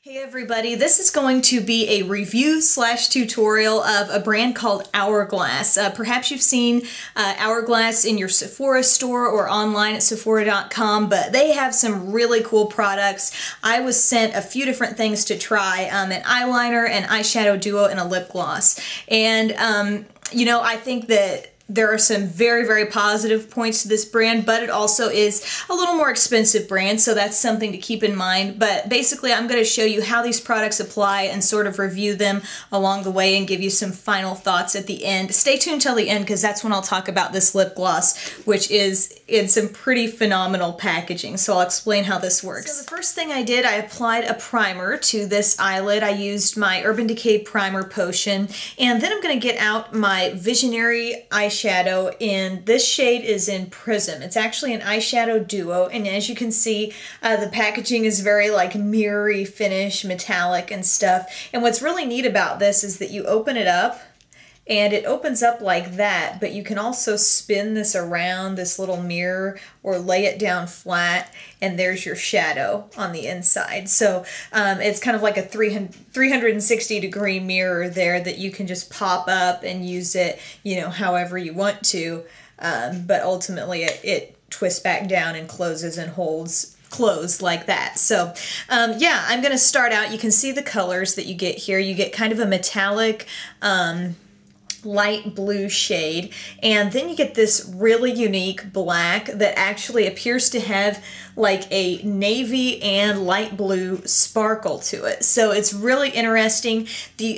Hey everybody, this is going to be a review slash tutorial of a brand called Hourglass. Perhaps you've seen Hourglass in your Sephora store or online at Sephora.com, but they have some really cool products. I was sent a few different things to try, an eyeliner, an eyeshadow duo, and a lip gloss. And you know, I think that there are some very, very positive points to this brand, but it also is a little more expensive brand, so that's something to keep in mind. But basically, I'm going to show you how these products apply and sort of review them along the way and give you some final thoughts at the end. Stay tuned till the end because that's when I'll talk about this lip gloss, which is in some pretty phenomenal packaging, so I'll explain how this works. So the first thing I did, I applied a primer to this eyelid. I used my Urban Decay Primer Potion, and then I'm going to get out my Visionaire eyeshadow, and this shade is in Prism. It's actually an eyeshadow duo, and as you can see, the packaging is very like mirrory finish, metallic and stuff. And what's really neat about this is that you open it up, and it opens up like that, but you can also spin this around this little mirror or lay it down flat, and there's your shadow on the inside. So it's kind of like a 360-degree mirror there that you can just pop up and use it, you know, however you want to, but ultimately it twists back down and closes and holds closed like that. So yeah, I'm gonna start out. You can see the colors that you get here. You get kind of a metallic light blue shade, and then you get this really unique black that actually appears to have like a navy and light blue sparkle to it. So it's really interesting.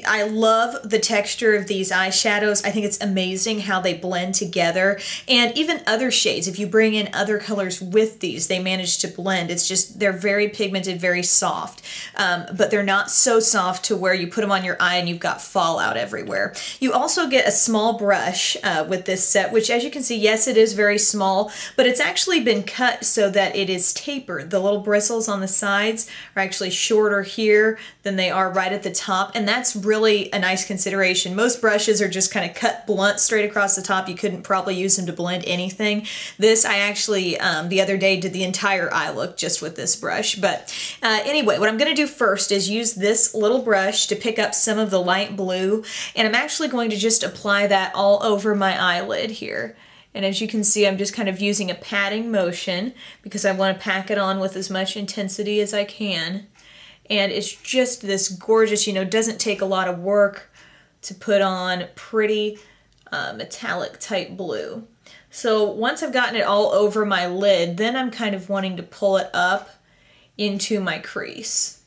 I love the texture of these eyeshadows. I think it's amazing how they blend together, and even other shades, if you bring in other colors with these, they manage to blend. It's just, they're very pigmented, very soft, but they're not so soft to where you put them on your eye and you've got fallout everywhere. You also get a small brush with this set, which, as you can see, yes, it is very small, but it's actually been cut so that it is tapered. The little bristles on the sides are actually shorter here than they are right at the top, and that's really a nice consideration. Most brushes are just kind of cut blunt straight across the top. You couldn't probably use them to blend anything. This, I actually, the other day, did the entire eye look just with this brush. But anyway, what I'm going to do first is use this little brush to pick up some of the light blue, and I'm actually going to just apply that all over my eyelid here. And as you can see, I'm just kind of using a patting motion because I want to pack it on with as much intensity as I can. And it's just this gorgeous, you know, doesn't take a lot of work to put on pretty metallic type blue. So once I've gotten it all over my lid, then I'm kind of wanting to pull it up into my crease.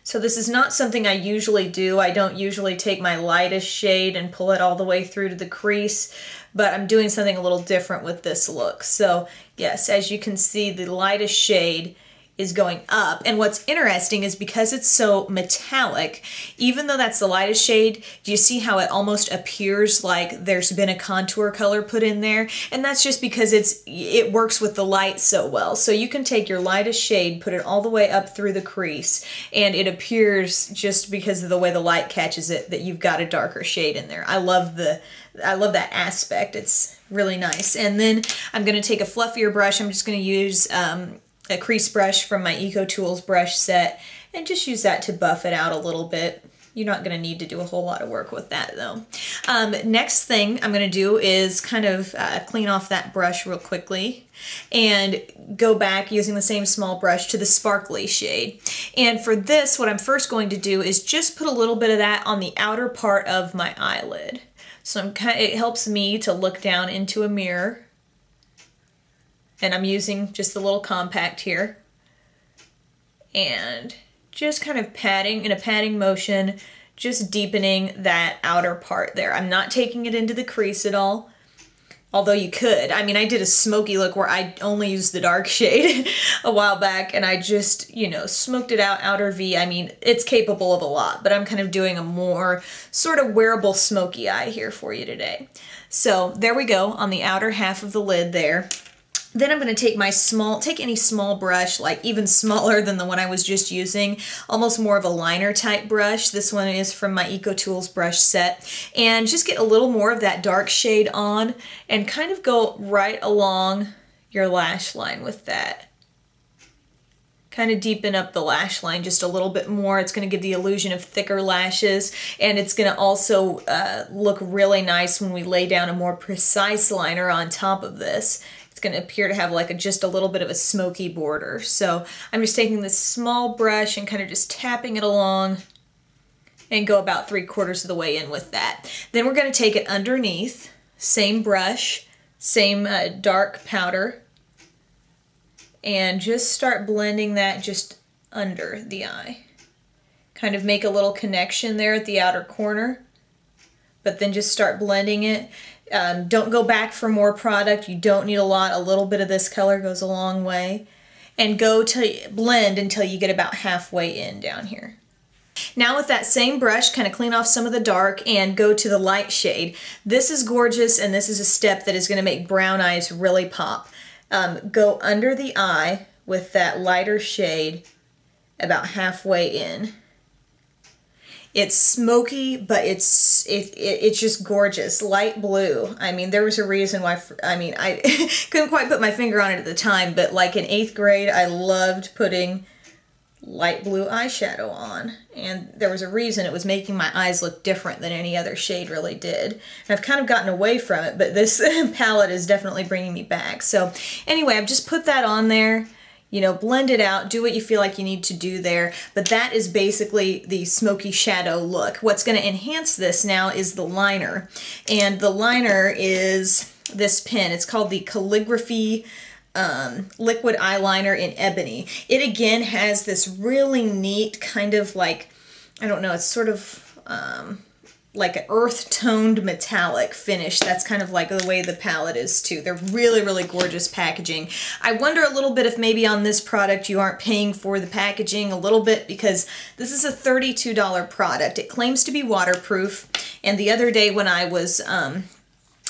So this is not something I usually do. I don't usually take my lightest shade and pull it all the way through to the crease, but I'm doing something a little different with this look. So yes, as you can see, the lightest shade is going up. And what's interesting is because it's so metallic, even though that's the lightest shade, do you see how it almost appears like there's been a contour color put in there? And that's just because it works with the light so well. So you can take your lightest shade, put it all the way up through the crease, and it appears, just because of the way the light catches it, that you've got a darker shade in there. I love that aspect. It's really nice. And then I'm going to take a fluffier brush. I'm just going to use a crease brush from my EcoTools brush set and just use that to buff it out a little bit. You're not going to need to do a whole lot of work with that though. Next thing I'm going to do is kind of clean off that brush real quickly and go back using the same small brush to the sparkly shade. And for this, what I'm first going to do is just put a little bit of that on the outer part of my eyelid. So it helps me to look down into a mirror. And I'm using just the little compact here. And just kind of patting, in a patting motion, just deepening that outer part there. I'm not taking it into the crease at all, although you could. I mean, I did a smoky look where I only used the dark shade a while back, and I just, you know, smoked it out, outer V. I mean, it's capable of a lot, but I'm kind of doing a more sort of wearable smoky eye here for you today. So there we go on the outer half of the lid there. Then I'm going to take any small brush, like even smaller than the one I was just using, almost more of a liner type brush. This one is from my EcoTools brush set. And just get a little more of that dark shade on and kind of go right along your lash line with that. kind of deepen up the lash line just a little bit more. It's going to give the illusion of thicker lashes, and it's going to also look really nice when we lay down a more precise liner on top of this. It's going to appear to have like just a little bit of a smoky border. So I'm just taking this small brush and kind of just tapping it along and go about 3/4 of the way in with that. Then we're going to take it underneath, same brush, same dark powder, and just start blending that just under the eye. Kind of make a little connection there at the outer corner, but then just start blending it. Don't go back for more product. You don't need a lot. A little bit of this color goes a long way. And go to blend until you get about halfway in down here. Now with that same brush, kind of clean off some of the dark and go to the light shade. This is gorgeous, and this is a step that is going to make brown eyes really pop. Go under the eye with that lighter shade about halfway in. It's smoky, but it's just gorgeous. Light blue. I mean, there was a reason why, I couldn't quite put my finger on it at the time, but like in 8th grade, I loved putting light blue eyeshadow on. And there was a reason. It was making my eyes look different than any other shade really did. And I've kind of gotten away from it, but this palette is definitely bringing me back. So anyway, I've just put that on there. You know, blend it out, do what you feel like you need to do there, but that is basically the smoky shadow look. What's going to enhance this now is the liner, and the liner is this pen. It's called the Calligraphy liquid eyeliner in Ebony. It again has this really neat kind of like, I don't know, it's sort of like an earth-toned metallic finish. That's kind of like the way the palette is too. They're really, really gorgeous packaging. I wonder a little bit if maybe on this product you aren't paying for the packaging a little bit, because this is a $32 product. It claims to be waterproof, and the other day when I was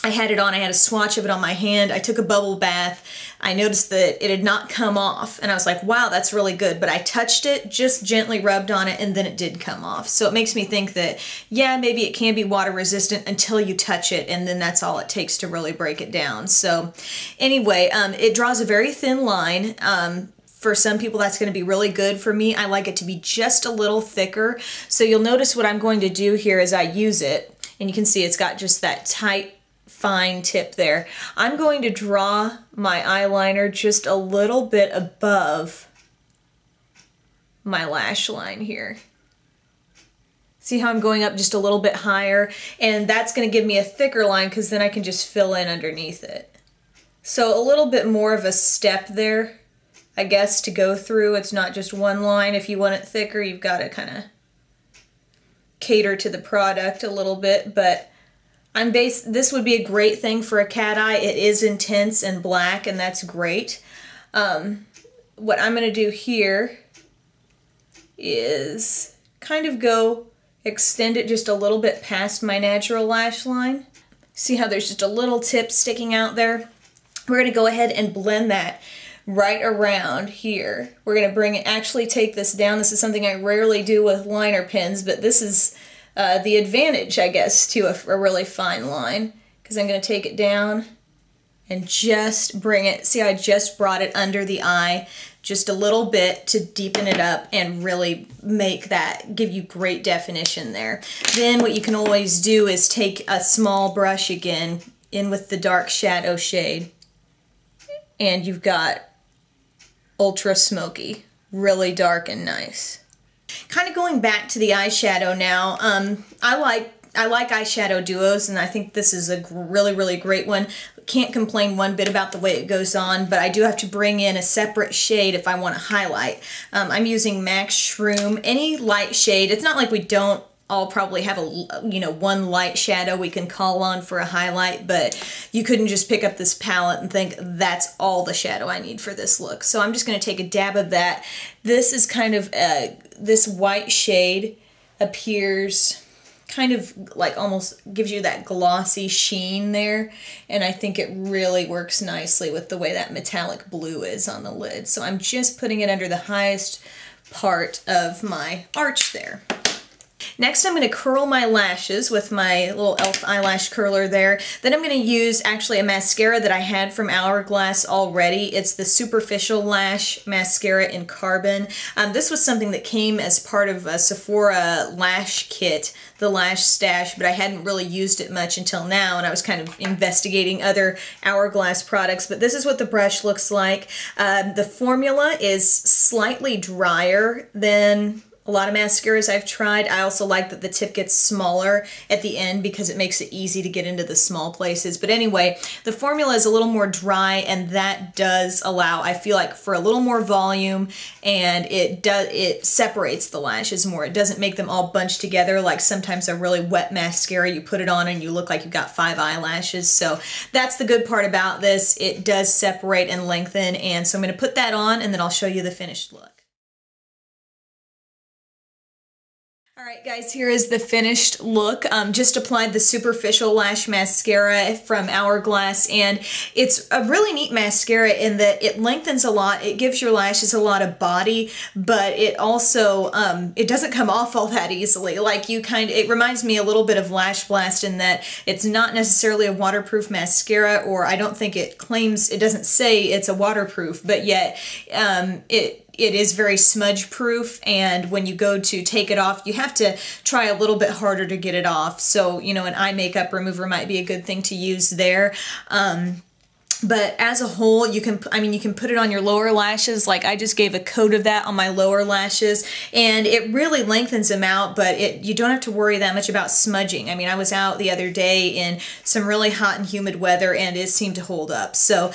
I had it on, I had a swatch of it on my hand, I took a bubble bath, I noticed that it had not come off, and I was like, wow, that's really good, but I touched it, just gently rubbed on it, and then it did come off. So it makes me think that, yeah, maybe it can be water resistant until you touch it, and then that's all it takes to really break it down. So anyway, it draws a very thin line. For some people that's going to be really good. For me, I like it to be just a little thicker. So you'll notice what I'm going to do here as I use it, and you can see it's got just that tight, fine tip there. I'm going to draw my eyeliner just a little bit above my lash line here. See how I'm going up just a little bit higher? And that's going to give me a thicker line, because then I can just fill in underneath it. So a little bit more of a step there, I guess, to go through. It's not just one line. If you want it thicker, you've got to kind of cater to the product a little bit, but this would be a great thing for a cat eye. It is intense and black, and that's great. What I'm going to do here is kind of extend it just a little bit past my natural lash line. See how there's just a little tip sticking out there? We're going to go ahead and blend that right around here. We're going to actually take this down. This is something I rarely do with liner pens, but this is the advantage, I guess, to a really fine line, because I'm going to take it down and just bring it. See, I just brought it under the eye just a little bit to deepen it up and really give you great definition there. Then what you can always do is take a small brush again in with the dark shadow shade, and you've got ultra smoky, really dark and nice. Kind of going back to the eyeshadow now, I like Eyeshadow Duos, and I think this is a really, really great one. Can't complain one bit about the way it goes on, but I do have to bring in a separate shade if I want to highlight. I'm using MAC Shroom, any light shade. It's not like we don't all probably have one light shadow we can call on for a highlight, but you couldn't just pick up this palette and think that's all the shadow I need for this look. So I'm just going to take a dab of that. This is kind of this white shade appears kind of like almost gives you that glossy sheen there, and I think it really works nicely with the way that metallic blue is on the lid. So I'm just putting it under the highest part of my arch there. Next, I'm going to curl my lashes with my little e.l.f. eyelash curler there. Then I'm going to use actually a mascara that I had from Hourglass already. It's the Superficial Lash Mascara in Carbon. This was something that came as part of a Sephora lash kit, the Lash Stash, but I hadn't really used it much until now, and I was kind of investigating other Hourglass products. But this is what the brush looks like. The formula is slightly drier than a lot of mascaras I've tried. I also like that the tip gets smaller at the end because it makes it easy to get into the small places. But anyway, the formula is a little more dry, and that does allow, I feel like, for a little more volume, and it separates the lashes more. It doesn't make them all bunched together like sometimes a really wet mascara, you put it on and you look like you've got 5 eyelashes. So that's the good part about this. It does separate and lengthen, and so I'm going to put that on and then I'll show you the finished look. Alright guys, here is the finished look. Just applied the Superficial Lash Mascara from Hourglass, and it's a really neat mascara in that it lengthens a lot, it gives your lashes a lot of body, but it also, it doesn't come off all that easily. Like it reminds me a little bit of Lash Blast in that it's not necessarily a waterproof mascara, or I don't think it claims, it doesn't say it's a waterproof, but yet it is very smudge proof, and when you go to take it off, you have to try a little bit harder to get it off. So, you know, an eye makeup remover might be a good thing to use there. But as a whole, you can put it on your lower lashes. Like I just gave a coat of that on my lower lashes, and it really lengthens them out, but you don't have to worry that much about smudging. I mean, I was out the other day in some really hot and humid weather, and it seemed to hold up. So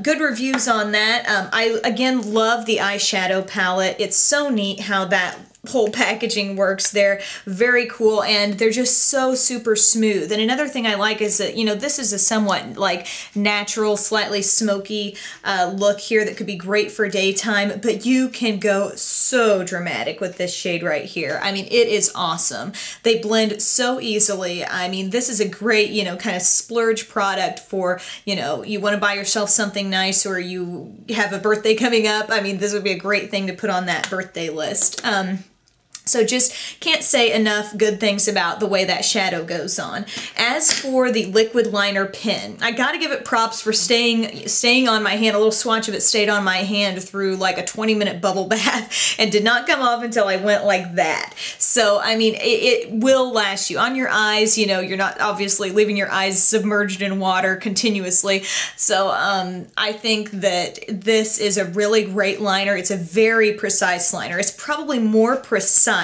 good reviews on that. I, again, love the eyeshadow palette. It's so neat how that whole packaging works. They're very cool, and they're just so super smooth. And another thing I like is that, you know, this is a somewhat like natural, slightly smoky look here that could be great for daytime, but you can go so dramatic with this shade right here. I mean, it is awesome. They blend so easily. I mean, this is a great, you know, kind of splurge product for, you know, you want to buy yourself something nice, or you have a birthday coming up. I mean, this would be a great thing to put on that birthday list. So just can't say enough good things about the way that shadow goes on. As for the liquid liner pen, I gotta give it props for staying on my hand. A little swatch of it stayed on my hand through like a 20-minute bubble bath and did not come off until I went like that. So, I mean, it will last you. On your eyes, you know, you're not obviously leaving your eyes submerged in water continuously. So, I think that this is a really great liner. It's a very precise liner. It's probably more precise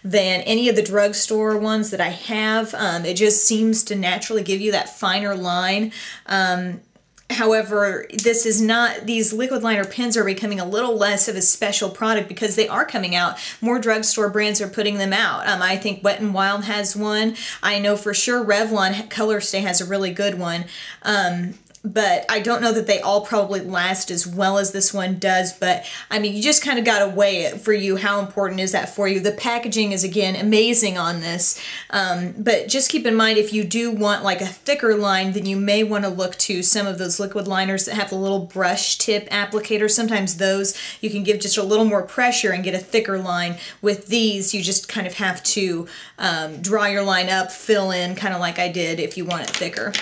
than any of the drugstore ones that I have. It just seems to naturally give you that finer line. However, this is not, these liquid liner pens are becoming a little less of a special product because they are coming out. More drugstore brands are putting them out. I think Wet n Wild has one. I know for sure Revlon Color Stay has a really good one. But I don't know that they all probably last as well as this one does, but I mean, you just kind of got to weigh it for you. How important is that for you? The packaging is, again, amazing on this, but just keep in mind, if you do want like a thicker line, then you may want to look to some of those liquid liners that have a little brush tip applicator. Sometimes those, you can give just a little more pressure and get a thicker line. With these, you just kind of have to draw your line up, fill in, kind of like I did if you want it thicker.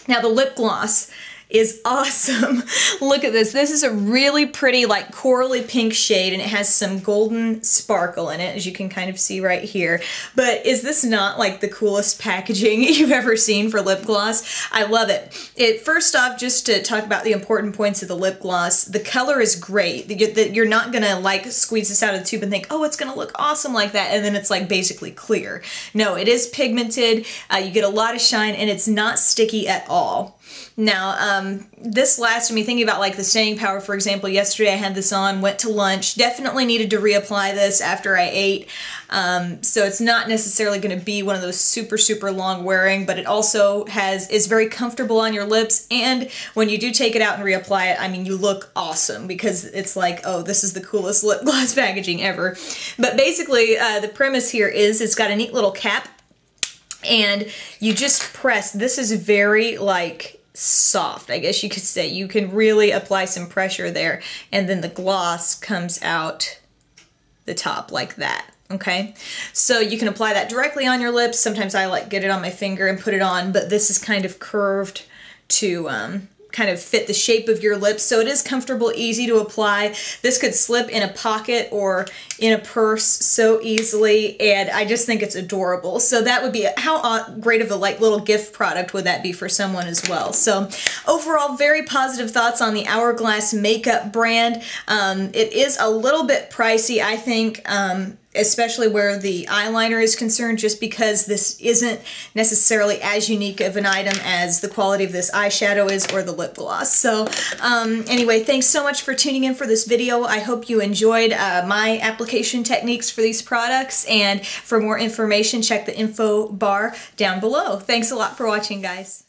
Now the lip gloss is awesome. Look at this. This is a really pretty, like, corally pink shade, and it has some golden sparkle in it, as you can kind of see right here. But is this not like the coolest packaging you've ever seen for lip gloss? I love it. First off, just to talk about the important points of the lip gloss, the color is great. You're not gonna like squeeze this out of the tube and think, oh, it's gonna look awesome like that, and then it's like basically clear. No, it is pigmented. You get a lot of shine, and it's not sticky at all. Now, this lasted me, thinking about like the staying power, for example. Yesterday I had this on, went to lunch, definitely needed to reapply this after I ate. So it's not necessarily going to be one of those super, super long wearing, but it also is very comfortable on your lips. And when you do take it out and reapply it, I mean, you look awesome because it's like, oh, this is the coolest lip gloss packaging ever. But basically, the premise here is it's got a neat little cap, and you just press. This is very like soft, I guess you could say. You can really apply some pressure there, and then the gloss comes out the top like that. Okay, so you can apply that directly on your lips. Sometimes I like get it on my finger and put it on, but this is kind of curved to kind of fit the shape of your lips, so it is comfortable, easy to apply. This could slip in a pocket or in a purse so easily, and I just think it's adorable. So that would be, how great of a like little gift product would that be for someone as well. So overall, very positive thoughts on the Hourglass makeup brand. It is a little bit pricey, I think, especially where the eyeliner is concerned, just because this isn't necessarily as unique of an item as the quality of this eyeshadow is or the lip gloss. So anyway, thanks so much for tuning in for this video. I hope you enjoyed my application techniques for these products, and for more information, check the info bar down below. Thanks a lot for watching, guys.